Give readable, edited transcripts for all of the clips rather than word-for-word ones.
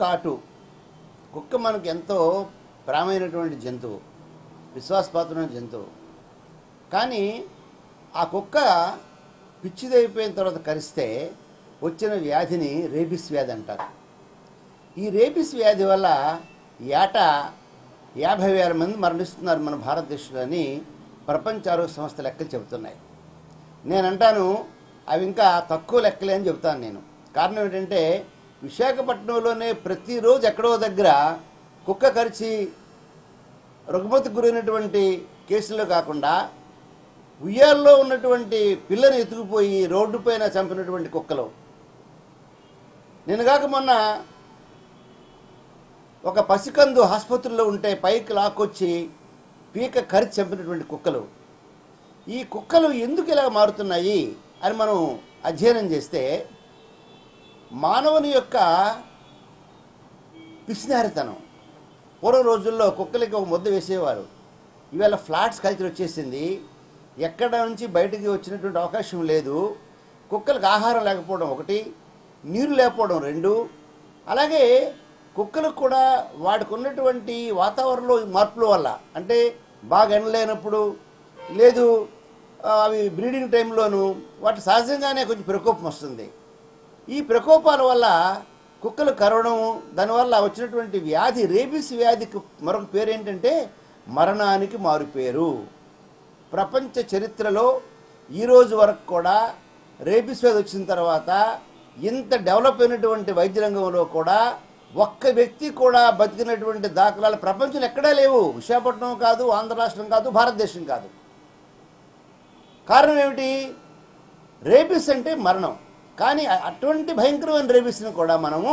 కాటు. కుక్క మనకు ఎంతో ప్రామైనటువంటి జంతువు, విశ్వాసపాత్రమైన జంతువు. కానీ ఆ కుక్క పిచ్చిదైపోయిన తర్వాత కరిస్తే వచ్చిన వ్యాధిని రేబిస్ వ్యాధి అంటారు. ఈ రేబిస్ వ్యాధి వల్ల ఏటా 50,000 మంది మరణిస్తున్నారు మన భారతదేశంలోని ప్రపంచ ఆరోగ్య సంస్థ లెక్కలు చెబుతున్నాయి. నేనంటాను అవి ఇంకా తక్కువ లెక్కలే అని చెబుతాను నేను. కారణం ఏంటంటే విశాఖపట్నంలోనే ప్రతిరోజు ఎక్కడో దగ్గర కుక్క కరిచి రుగ్మతకు గురైనటువంటి కేసుల్లో కాకుండా ఉయ్యాల్లో ఉన్నటువంటి పిల్లని ఎత్తుకుపోయి రోడ్డు పైన చంపినటువంటి కుక్కలు. నేను కాక మొన్న ఒక పసికందు ఆసుపత్రిలో ఉంటే పైకి లాక్కొచ్చి పీక కరిచి చంపినటువంటి కుక్కలు. ఈ కుక్కలు ఎందుకు ఇలా మారుతున్నాయి అని మనం అధ్యయనం చేస్తే మానవుని యొక్క పిసినారితనం. పూర్వ రోజుల్లో కుక్కలకి ఒక ముద్ద వేసేవారు. ఇవాళ ఫ్లాట్స్ కల్చర్ వచ్చేసింది. ఎక్కడ నుంచి బయటికి వచ్చినటువంటి అవకాశం లేదు. కుక్కలకు ఆహారం లేకపోవడం ఒకటి, నీరు లేకపోవడం రెండు. అలాగే కుక్కలకు కూడా వాటికి ఉన్నటువంటి వాతావరణంలో మార్పుల వల్ల, అంటే బాగా ఎండలేనప్పుడు లేదు అవి బ్రీడింగ్ టైంలోనూ వాటి సహజంగానే కొంచెం ప్రకోపం వస్తుంది. ఈ ప్రకోపాల వల్ల కుక్కలు కరవడం, దానివల్ల వచ్చినటువంటి వ్యాధి రేబిస్ వ్యాధికి మరొక పేరు ఏంటంటే మరణానికి మారుపేరు. ప్రపంచ చరిత్రలో ఈరోజు వరకు కూడా రేబిస్ వ్యాధి వచ్చిన తర్వాత ఇంత డెవలప్ అయినటువంటి వైద్య రంగంలో కూడా ఒక్క వ్యక్తి కూడా బతికినటువంటి దాఖలాలు ప్రపంచంలో ఎక్కడా లేవు. విశాఖపట్నం కాదు, ఆంధ్ర రాష్ట్రం కాదు, భారతదేశం కాదు. కారణం ఏమిటి? రేబిస్ అంటే మరణం. కానీ అటువంటి భయంకరమైన రేబిస్ని కూడా మనము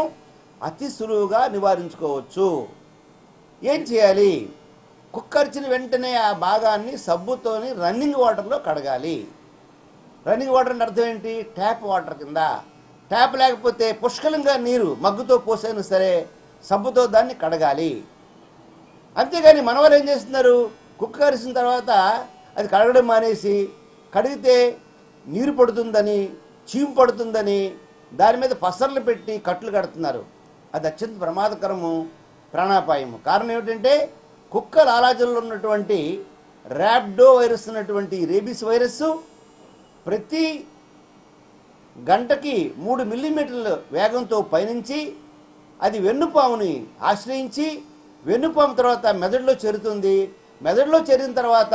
అతి సులువుగా నివారించుకోవచ్చు. ఏం చేయాలి? కుక్కరిచిన వెంటనే ఆ భాగాన్ని సబ్బుతోని రన్నింగ్ వాటర్లో కడగాలి. రన్నింగ్ వాటర్ అంటే అర్థం ఏంటి? ట్యాప్ వాటర్ కింద. ట్యాప్ లేకపోతే పుష్కలంగా నీరు మగ్గుతో పోసైనా సరే సబ్బుతో దాన్ని కడగాలి. అంతేగాని మన వాళ్ళు ఏం చేస్తున్నారు? కుక్క కరిసిన తర్వాత అది కడగడం మానేసి కడిగితే నీరు పడుతుందని, చీము పడుతుందని దాని మీద పసర్లు పెట్టి కట్లు కడుతున్నారు. అది అత్యంత ప్రమాదకరము, ప్రాణాపాయము. కారణం ఏమిటంటే కుక్క లాలాజల్లో ఉన్నటువంటి ర్యాబ్డో వైరస్ ఉన్నటువంటి రేబిస్ వైరస్ ప్రతి గంటకి 3 మిల్లీమీటర్ల వేగంతో పయనించి అది వెన్నుపాముని ఆశ్రయించి వెన్నుపాము తర్వాత మెదడులో చేరుతుంది. మెదడులో చేరిన తర్వాత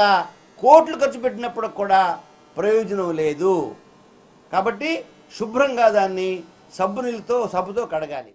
కోట్లు ఖర్చు పెట్టినప్పుడు కూడా ప్రయోజనం లేదు. కాబట్టి శుభ్రంగా దాన్ని సబ్బుతో కడగాలి.